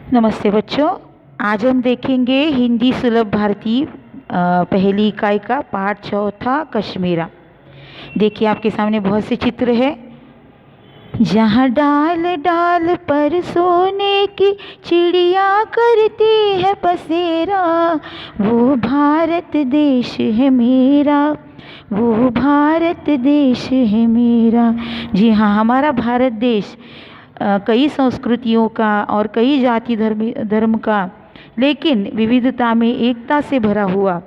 नमस्ते बच्चों। आज हम देखेंगे हिंदी सुलभ भारती पहली इकाई का पाठ चौथा कश्मीरा। देखिए आपके सामने बहुत से चित्र है। जहाँ डाल डाल पर सोने की चिड़िया करती है बसेरा, वो भारत देश है मेरा, वो भारत देश है मेरा। जी हाँ, हमारा भारत देश कई संस्कृतियों का और कई जाति धर्म का, लेकिन विविधता में एकता से भरा हुआ।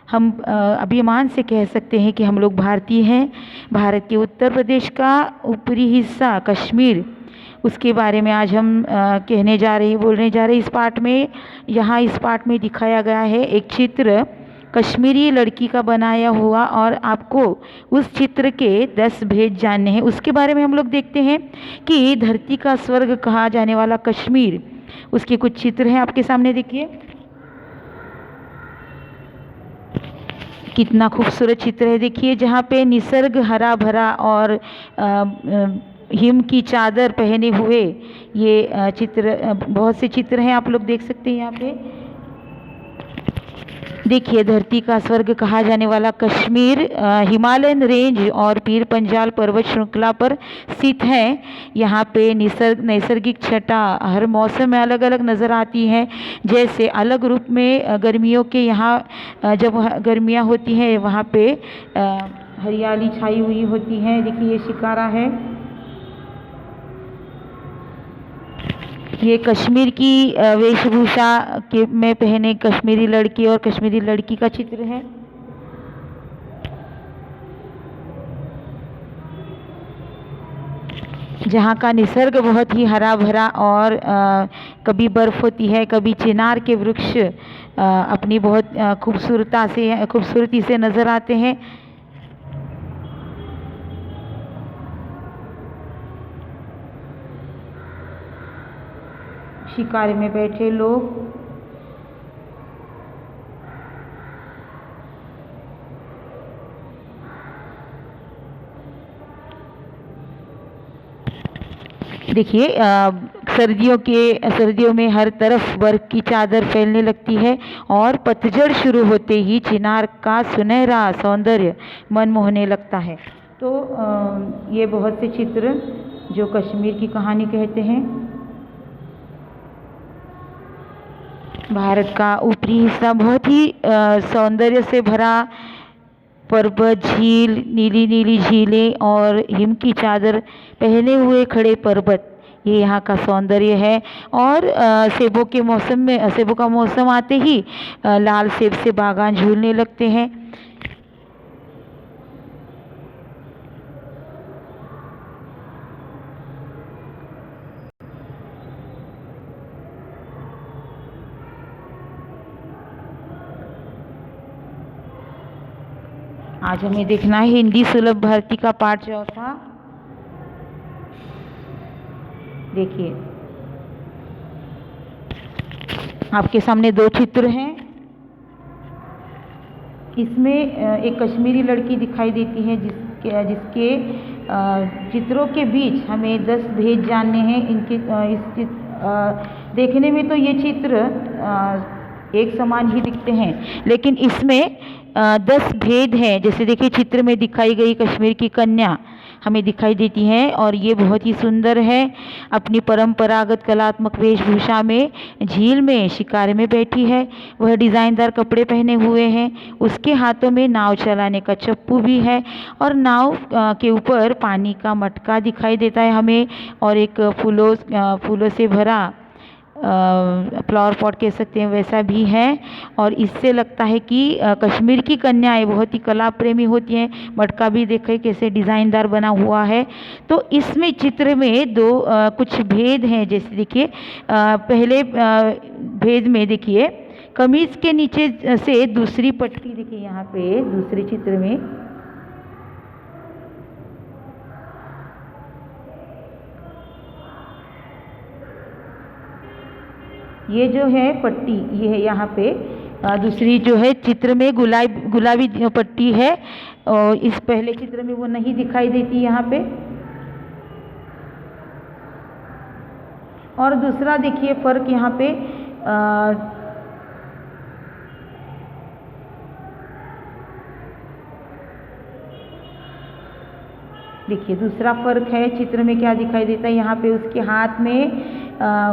हम अभिमान से कह सकते हैं कि हम लोग भारतीय हैं। भारत के उत्तर प्रदेश का ऊपरी हिस्सा कश्मीर, उसके बारे में आज हम बोलने जा रहे हैं इस पाठ में। यहाँ इस पाठ में दिखाया गया है एक चित्र कश्मीरी लड़की का बनाया हुआ, और आपको उस चित्र के 10 भेद जानने हैं। उसके बारे में हम लोग देखते हैं कि धरती का स्वर्ग कहा जाने वाला कश्मीर, उसके कुछ चित्र हैं आपके सामने। देखिए कितना खूबसूरत चित्र है। देखिए जहाँ पे निसर्ग हरा भरा और हिम की चादर पहने हुए ये चित्र, बहुत से चित्र हैं आप लोग देख सकते हैं यहाँ पे। देखिए धरती का स्वर्ग कहा जाने वाला कश्मीर हिमालयन रेंज और पीर पंजाल पर्वत श्रृंखला पर स्थित है। यहाँ पे नैसर्गिक छटा हर मौसम में अलग अलग नज़र आती है। जैसे अलग रूप में गर्मियों के यहाँ जब गर्मियाँ होती हैं वहाँ पे हरियाली छाई हुई होती है। देखिए ये शिकारा है, ये कश्मीर की वेशभूषा के में पहने कश्मीरी लड़की और कश्मीरी लड़की का चित्र है। जहाँ का निसर्ग बहुत ही हरा भरा और कभी बर्फ़ होती है, कभी चिनार के वृक्ष अपनी बहुत खूबसूरती से नज़र आते हैं। शिकार में बैठे लोग, देखिए सर्दियों में हर तरफ बर्फ की चादर फैलने लगती है और पतझड़ शुरू होते ही चिनार का सुनहरा सौंदर्य मन मोहने लगता है। तो ये बहुत से चित्र जो कश्मीर की कहानी कहते हैं। भारत का ऊपरी हिस्सा बहुत ही सौंदर्य से भरा, पर्वत, झील, नीली नीली झीलें और हिम की चादर पहने हुए खड़े पर्वत, ये यहाँ का सौंदर्य है। और सेबों का मौसम आते ही लाल सेब से बागान झूलने लगते हैं। आज हमें देखना है हिंदी सुलभ भारती का पाठ चौथा। देखिए आपके सामने 2 चित्र हैं। इसमें एक कश्मीरी लड़की दिखाई देती है जिसके चित्रों के बीच हमें 10 भेद जानने हैं। देखने में तो ये चित्र एक समान ही दिखते हैं, लेकिन इसमें 10 भेद हैं। जैसे देखिए चित्र में दिखाई गई कश्मीर की कन्या हमें दिखाई देती है, और ये बहुत ही सुंदर है। अपनी परंपरागत कलात्मक वेशभूषा में झील में शिकार में बैठी है। वह डिज़ाइनदार कपड़े पहने हुए हैं। उसके हाथों में नाव चलाने का चप्पू भी है, और नाव के ऊपर पानी का मटका दिखाई देता है हमें, और एक फूलों से भरा फ्लावर पॉट कह सकते हैं वैसा भी है। और इससे लगता है कि कश्मीर की कन्याएं बहुत ही कला प्रेमी होती हैं। मटका भी देखें कैसे डिज़ाइनदार बना हुआ है। तो इसमें चित्र में कुछ भेद हैं। जैसे देखिए पहले भेद में देखिए कमीज के नीचे से दूसरी पट्टी, देखिए यहाँ पे दूसरे चित्र में ये जो है पट्टी, ये है यहाँ पे दूसरी जो है चित्र में गुलाबी पट्टी है, और इस पहले चित्र में वो नहीं दिखाई देती यहाँ पे। और दूसरा देखिए फ़र्क यहाँ पे देखिए दूसरा फ़र्क है चित्र में क्या दिखाई देता है। यहाँ पे उसके हाथ में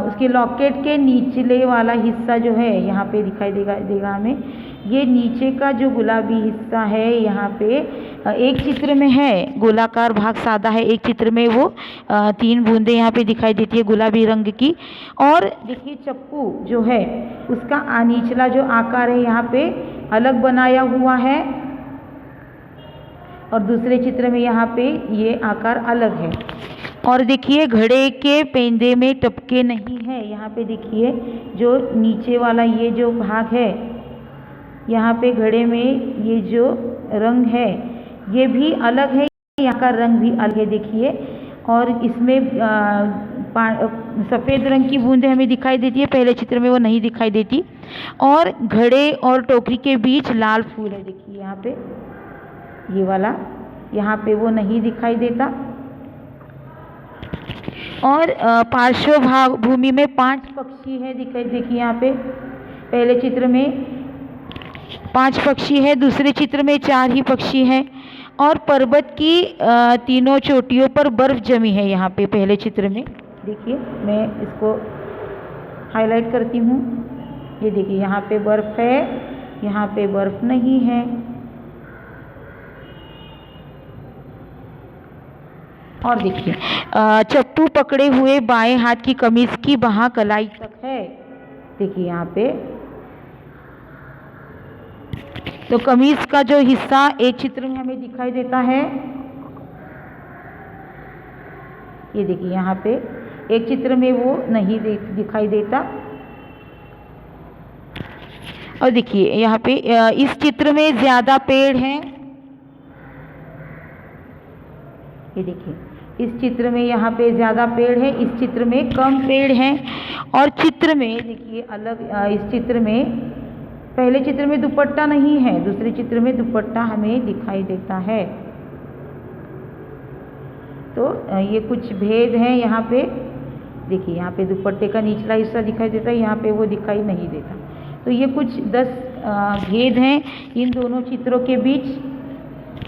उसके लॉकेट के निचले वाला हिस्सा जो है यहाँ पे दिखाई देगा हमें। ये नीचे का जो गुलाबी हिस्सा है यहाँ पे एक चित्र में है गोलाकार भाग सादा है, एक चित्र में वो 3 बूंदें यहाँ पे दिखाई देती है गुलाबी रंग की। और देखिए चप्पू जो है उसका निचला जो आकार है यहाँ पे अलग बनाया हुआ है और दूसरे चित्र में यहाँ पे ये आकार अलग है। और देखिए घड़े के पेंदे में टपके नहीं है। यहाँ पे देखिए जो नीचे वाला ये जो भाग है यहाँ पे घड़े में ये जो रंग है ये भी अलग है, यहाँ का रंग भी अलग है देखिए। और इसमें सफ़ेद रंग की बूंदें हमें दिखाई देती है, पहले चित्र में वो नहीं दिखाई देती। और घड़े और टोकरी के बीच लाल फूल है देखिए यहाँ पे, ये वाला यहाँ पे वो नहीं दिखाई देता। और पार्श्व भूमि में 5 पक्षी है देखिए यहाँ पे, पहले चित्र में 5 पक्षी है, दूसरे चित्र में 4 ही पक्षी हैं। और पर्वत की तीनों चोटियों पर बर्फ़ जमी है यहाँ पे पहले चित्र में। देखिए मैं इसको हाईलाइट करती हूँ, ये देखिए यहाँ पे बर्फ़ है, यहाँ पे बर्फ़ नहीं है। और देखिए चप्पू पकड़े हुए बाएं हाथ की कमीज की बाह कलाई तक है, देखिए यहाँ पे। तो कमीज का जो हिस्सा एक चित्र में हमें दिखाई देता है, ये देखिए यहाँ पे एक चित्र में वो नहीं दिखाई देता। और देखिए यहाँ पे इस चित्र में ज़्यादा पेड़ हैं, ये देखिए इस चित्र में यहाँ पे ज़्यादा पेड़ है, इस चित्र में कम पेड़ हैं। और चित्र में देखिए अलग, इस चित्र में पहले चित्र में दुपट्टा नहीं है, दूसरे चित्र में दुपट्टा हमें दिखाई देता है। तो ये कुछ भेद हैं यहाँ पे, देखिए यहाँ पे दुपट्टे का निचला हिस्सा दिखाई देता है, यहाँ पे वो दिखाई नहीं देता। तो ये कुछ 10 भेद हैं इन दोनों चित्रों के बीच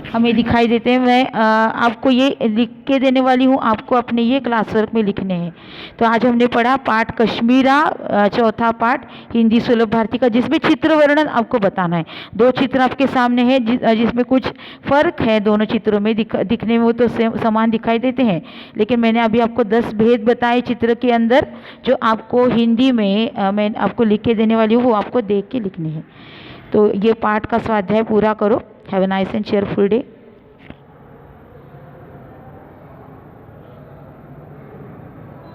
हमें दिखाई देते हैं। मैं आपको ये लिख के देने वाली हूँ, आपको अपने ये क्लास वर्क में लिखने हैं। तो आज हमने पढ़ा पाठ कश्मीरा, चौथा पाठ हिंदी सुलभ भारती का, जिसमें चित्र वर्णन आपको बताना है। 2 चित्र आपके सामने हैं जिसमें कुछ फ़र्क है दोनों चित्रों में, दिखने में वो तो समान दिखाई देते हैं, लेकिन मैंने अभी आपको 10 भेद बताए चित्र के अंदर, जो आपको हिंदी में मैं आपको लिख के देने वाली हूँ, वो आपको देख के लिखने हैं। तो ये पाठ का स्वाध्याय पूरा करो। Have a nice and cheerful day.